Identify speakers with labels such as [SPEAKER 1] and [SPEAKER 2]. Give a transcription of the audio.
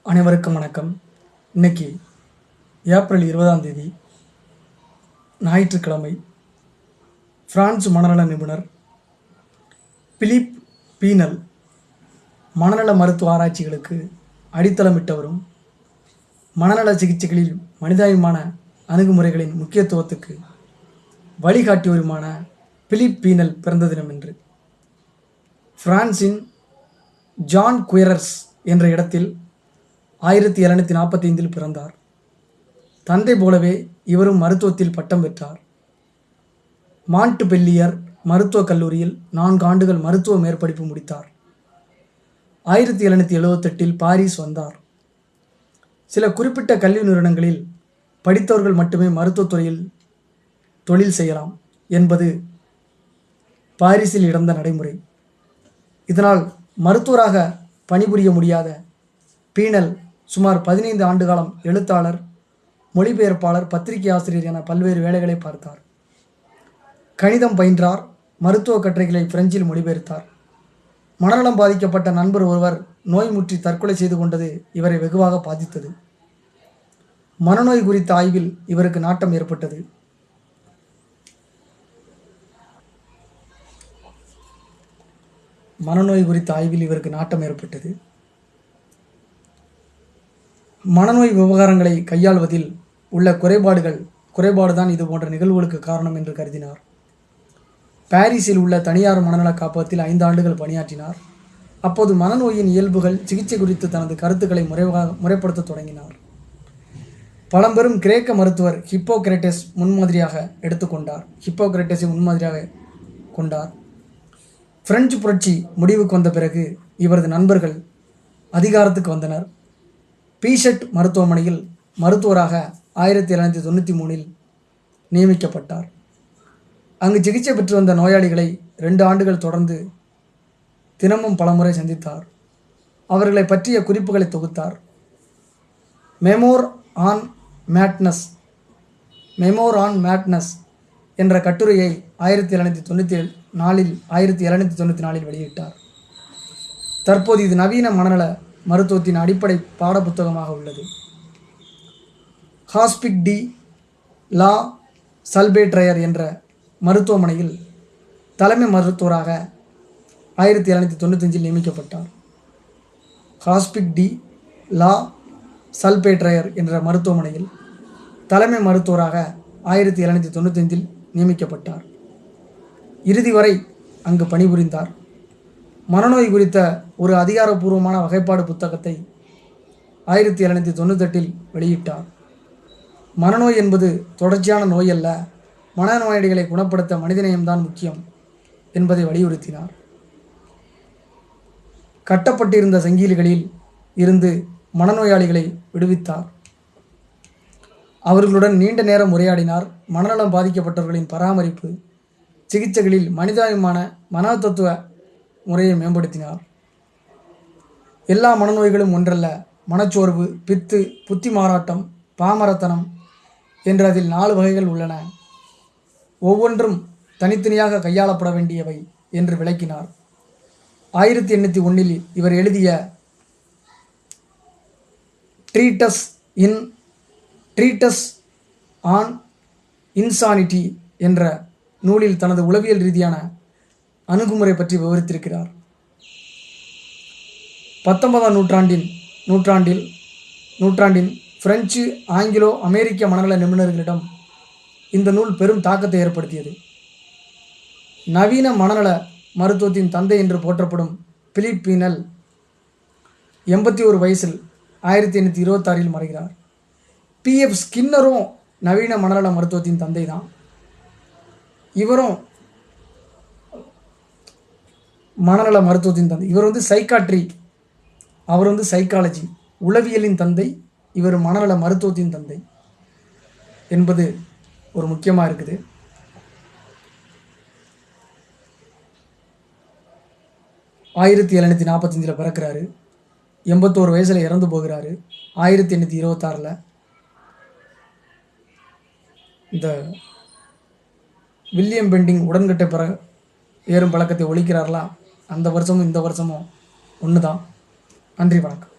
[SPEAKER 1] அனைவருக்கும் வணக்கம். இன்னைக்கு ஏப்ரல் 20ஆம் தேதி ஞாயிற்றுக்கிழமை. பிரான்ஸ் மனநல நிபுணர் பிலிப் பீனல் மனநல மருத்துவ ஆராய்ச்சிகளுக்கு அடித்தளமிட்டவரும் மனநல சிகிச்சைகளில் மனிதாபிமான அணுகுமுறைகளின் முக்கியத்துவத்துக்கு வழிகாட்டியவருமான பிலிப் பீனல் பிறந்த தினம் என்று பிரான்சின் ஜான் குயரர்ஸ் என்ற இடத்தில் 1745 பிறந்தார். தந்தை போலவே இவரும் மருத்துவத்தில் பட்டம் பெற்றார். மாண்ட்பெல்லியர் மருத்துவக் கல்லூரியில் 4 ஆண்டுகள் மருத்துவ மேற்படிப்பு முடித்தார். 1778 பாரிஸ் வந்தார். சில குறிப்பிட்ட கல்வி நிறுவனங்களில் படித்தவர்கள் மட்டுமே மருத்துவத் துறையில் தொழில் செய்யலாம் என்பது பாரிஸில் இடந்த நடைமுறை. இதனால் மருத்துவராக பணிபுரிய முடியாத பீனல் சுமார் 15 ஆண்டு காலம் எழுத்தாளர், மொழிபெயர்ப்பாளர், பத்திரிகை ஆசிரியர் என பல்வேறு வேலைகளை பார்த்தார். கணிதம் பயின்றார். மருத்துவ கட்டுரைகளை பிரெஞ்சில் மொழிபெயர்த்தார். மனநலம் பாதிக்கப்பட்ட நண்பர் ஒருவர் நோய் முற்றி தற்கொலை செய்து கொண்டது இவரை வெகுவாக பாதித்தது. மனநோய் குறித்த ஆய்வில் இவருக்கு நாட்டம் ஏற்பட்டது. மனநோய் விவகாரங்களை கையாள்வதில் உள்ள குறைபாடுதான் இது போன்ற நிகழ்வுகளுக்கு காரணம் என்று கருதினார். பாரிஸில் உள்ள தனியார் மனநல காப்பகத்தில் 5 ஆண்டுகள் பணியாற்றினார். அப்போது மனநோயின் இயல்புகள், சிகிச்சை குறித்து தனது கருத்துக்களை முறைப்படுத்த தொடங்கினார். பழம்பெரும் கிரேக்க மருத்துவர் ஹிப்போக்ரேட்டஸை முன்மாதிரியாக கொண்டார். பிரெஞ்சு புரட்சி முடிவுக்கு வந்த பிறகு இவரது நண்பர்கள் அதிகாரத்துக்கு வந்தனர். பீஷட் மருத்துவமனையில் மருத்துவராக 1793 நியமிக்கப்பட்டார். அங்கு சிகிச்சை பெற்று வந்த நோயாளிகளை 2 ஆண்டுகள் தொடர்ந்து தினமும் பலமுறை சந்தித்தார். அவர்களை பற்றிய குறிப்புகளை தொகுத்தார். மெமோர் ஆன் மேட்னஸ் என்ற கட்டுரையை 1794 வெளியிட்டார். தற்போது இது நவீன மனநல மருத்துவத்தின் அடிப்படை பாட புத்தகமாக உள்ளது. ஹாஸ்பிக் டி லா சல்பேட்ரையர் என்ற மருத்துவமனையில் தலைமை மருத்துவராக 1795 நியமிக்கப்பட்டார். ஹாஸ்பிக் டி லா சல்பேட்ரையர் என்ற மருத்துவமனையில் தலைமை மருத்துவராக 1795 நியமிக்கப்பட்டார். இறுதி வரை அங்கு பணிபுரிந்தார். மனநோய் குறித்த ஒரு அதிகாரப்பூர்வமான வகைப்பாடு புத்தகத்தை 1798 வெளியிட்டார். மனநோய் என்பது தொடர்ச்சியான நோய் அல்ல, மனநோயாளிகளை குணப்படுத்த மனிதநேயம்தான் முக்கியம் என்பதை வலியுறுத்தினார். கட்டப்பட்டிருந்த சங்கிலிகளில் இருந்து மனநோயாளிகளை விடுவித்தார். அவர்களுடன் நீண்ட நேரம் உரையாடினார். மனநலம் பாதிக்கப்பட்டவர்களின் பராமரிப்பு, சிகிச்சைகளில் மனிதாபிமான மனத்தத்துவ முறையை மேம்படுத்தினார். எல்லா மனநோய்களும் ஒன்றல்ல. மனச்சோர்வு, பித்து, புத்தி மாறாட்டம், பாமரத்தனம் என்று அதில் 4 வகைகள் உள்ளன. ஒவ்வொன்றும் தனித்தனியாக கையாளப்பட வேண்டியவை என்று விளக்கினார். 1801 இவர் எழுதிய ட்ரீட்டஸ் ஆன் இன்சானிட்டி என்ற நூலில் தனது உளவியல் ரீதியான அணுகுமுறை பற்றி விவரித்திருக்கிறார். 19ஆம் நூற்றாண்டின் பிரெஞ்சு, ஆங்கிலோ அமெரிக்க மனநல நிபுணர்களிடம் இந்த நூல் பெரும் தாக்கத்தை ஏற்படுத்தியது. நவீன மனநல மருத்துவத்தின் தந்தை என்று போற்றப்படும் பிலிப் பீனல் 81 வயசில் 1826 மறைகிறார். P.F. ஸ்கின்னரும் நவீன மனநல மருத்துவத்தின் தந்தை தான். இவரும் மனநல மருத்துவத்தின் தந்தை. இவர் சைக்காட்ரி, அவர் சைக்காலஜி, உளவியலின் தந்தை. இவர் மனநல மருத்துவத்தின் தந்தை என்பது ஒரு முக்கியமாக இருக்குது. ஆயிரத்தி 1745 பிறக்கிறாரு. 81 வயசில் இறந்து போகிறாரு. 1826 இந்த வில்லியம் பெண்டிங் உடன்கட்டை ஏறும் பழக்கத்தை ஒழிக்கிறார்களா, அந்த வருஷமும் இந்த வருஷமும் ஒன்று தான். நன்றி, வணக்கம்.